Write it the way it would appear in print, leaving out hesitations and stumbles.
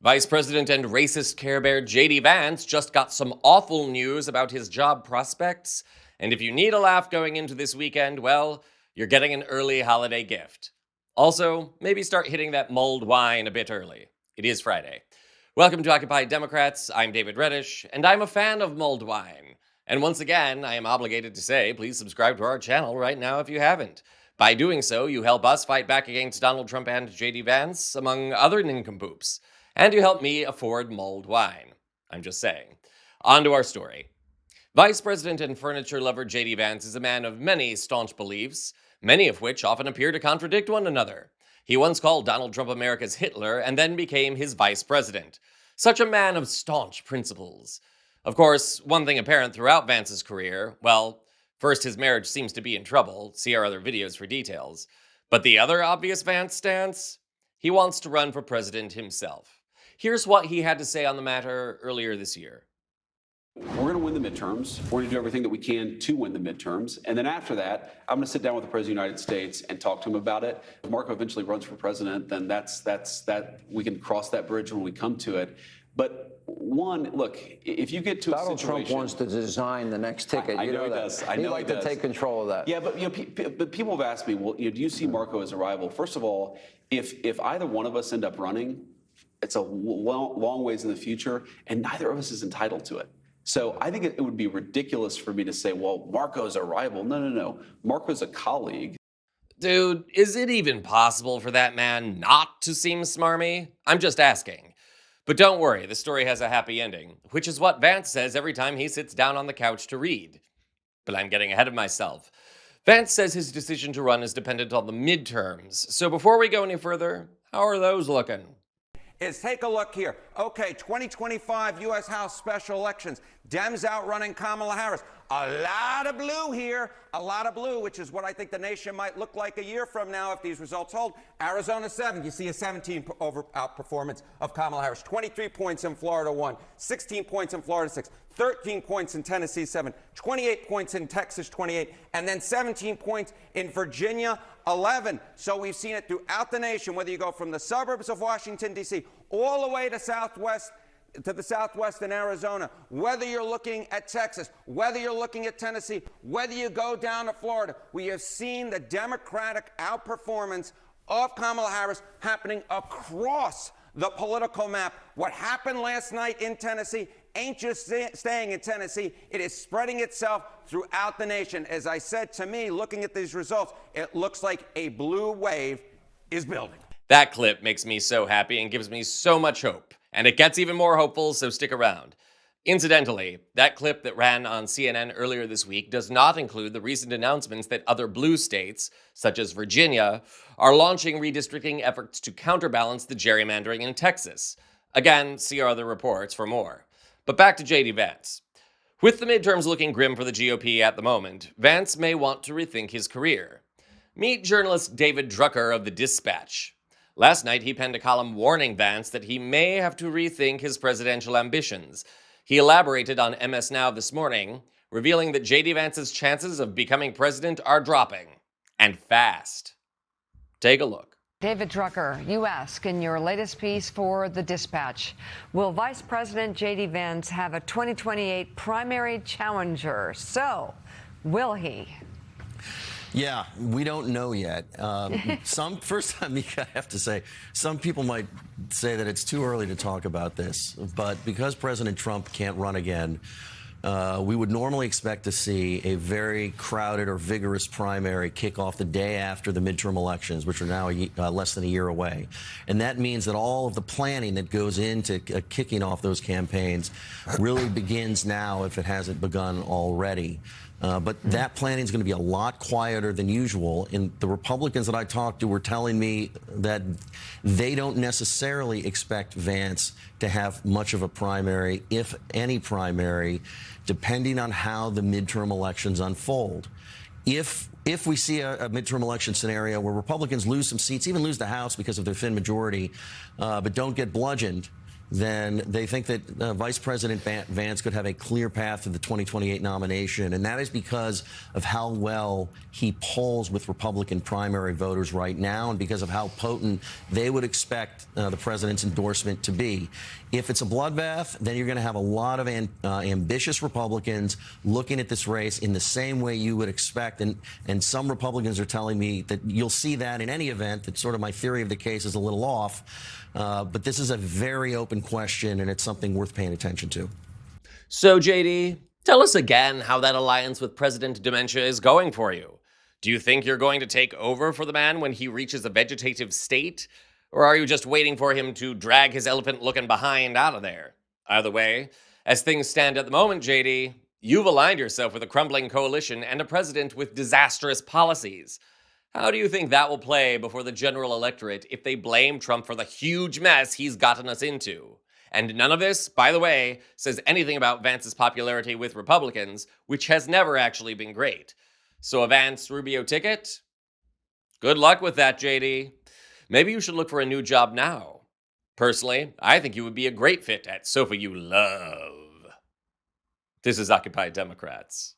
Vice President and racist Care Bear J.D. Vance just got some awful news about his job prospects, and if you need a laugh going into this weekend, well, you're getting an early holiday gift. Also, maybe start hitting that mulled wine a bit early. It is Friday. Welcome to Occupy Democrats. I'm David Reddish, and I'm a fan of mulled wine. And once again, I am obligated to say, please subscribe to our channel right now if you haven't. By doing so, you help us fight back against Donald Trump and J.D. Vance, among other nincompoops. And you help me afford mulled wine. I'm just saying. On to our story. Vice President and furniture lover J.D. Vance is a man of many staunch beliefs, many of which often appear to contradict one another. He once called Donald Trump America's Hitler and then became his vice president. Such a man of staunch principles. Of course, one thing apparent throughout Vance's career, well, first, his marriage seems to be in trouble. See our other videos for details. But the other obvious Vance stance? He wants to run for president himself. Here's what he had to say on the matter earlier this year. We're going to win the midterms. We're going to do everything that we can to win the midterms. And then after that, I'm going to sit down with the President of the United States and talk to him about it. If Marco eventually runs for president, then that's we can cross that bridge when we come to it. But one, look, if you get to Donald a situation, Trump wants to design the next ticket. I know he does. I know he'd like to take control of that. Yeah, but but people have asked me, well, do you see Marco as a rival? First of all, if either one of us end up running, it's a long ways in the future, and neither of us is entitled to it. So I think it would be ridiculous for me to say, well, Marco's a rival. No. Marco's a colleague. Dude, is it even possible for that man not to seem smarmy? I'm just asking. But don't worry, the story has a happy ending, which is what Vance says every time he sits down on the couch to read. But I'm getting ahead of myself. Vance says his decision to run is dependent on the midterms. So before we go any further, how are those looking? Take a look here. Okay, 2025 U.S. House special elections. Dems outrunning Kamala Harris. A lot of blue here, a lot of blue, which is what I think the nation might look like a year from now if these results hold. Arizona 7, you see a 17 outperformance of Kamala Harris. 23 points in Florida 1, 16 points in Florida 6, 13 points in Tennessee 7, 28 points in Texas 28, and then 17 points in Virginia 11. So we've seen it throughout the nation, whether you go from the suburbs of Washington, D.C., all the way to the southwest in Arizona, whether you're looking at Texas, whether you're looking at Tennessee, whether you go down to Florida, we have seen the Democratic outperformance of Kamala Harris happening across the political map. What happened last night in Tennessee ain't just staying in Tennessee. It is spreading itself throughout the nation. As I said, to me, looking at these results, it looks like a blue wave is building. That clip makes me so happy and gives me so much hope. And it gets even more hopeful, so stick around. Incidentally, that clip that ran on CNN earlier this week does not include the recent announcements that other blue states, such as Virginia, are launching redistricting efforts to counterbalance the gerrymandering in Texas. Again, see our other reports for more. But back to J.D. Vance. With the midterms looking grim for the GOP at the moment, Vance may want to rethink his career. Meet journalist David Drucker of The Dispatch. Last night, he penned a column warning Vance that he may have to rethink his presidential ambitions. He elaborated on MS Now this morning, revealing that J.D. Vance's chances of becoming president are dropping. And fast. Take a look. David Drucker, you ask in your latest piece for The Dispatch, will Vice President J.D. Vance have a 2028 primary challenger? So, will he? Yeah, we don't know yet. First time, I have to say, some people might say that it's too early to talk about this, but because President Trump can't run again, we would normally expect to see a very crowded or vigorous primary kick off the day after the midterm elections, which are now less than a year away. And that means that all of the planning that goes into kicking off those campaigns really begins now if it hasn't begun already. But that planning is going to be a lot quieter than usual. And the Republicans that I talked to were telling me that they don't necessarily expect Vance to have much of a primary, if any primary, depending on how the midterm elections unfold. If we see a midterm election scenario where Republicans lose some seats, even lose the House because of their thin majority, but don't get bludgeoned, then they think that Vice President Vance could have a clear path to the 2028 nomination. And that is because of how well he polls with Republican primary voters right now and because of how potent they would expect the president's endorsement to be. If it's a bloodbath, then you're going to have a lot of ambitious Republicans looking at this race in the same way you would expect. And some Republicans are telling me that you'll see that in any event, that sort of my theory of the case is a little off. But this is a very open question, and it's something worth paying attention to. So, JD, tell us again how that alliance with President Dementia is going for you. Do you think you're going to take over for the man when he reaches a vegetative state? Or are you just waiting for him to drag his elephant-looking behind out of there? Either way, as things stand at the moment, JD, you've aligned yourself with a crumbling coalition and a president with disastrous policies. How do you think that will play before the general electorate if they blame Trump for the huge mess he's gotten us into? And none of this, by the way, says anything about Vance's popularity with Republicans, which has never actually been great. So a Vance-Rubio ticket? Good luck with that, JD. Maybe you should look for a new job now. Personally, I think you would be a great fit at Sofa You Love. This is Occupy Democrats.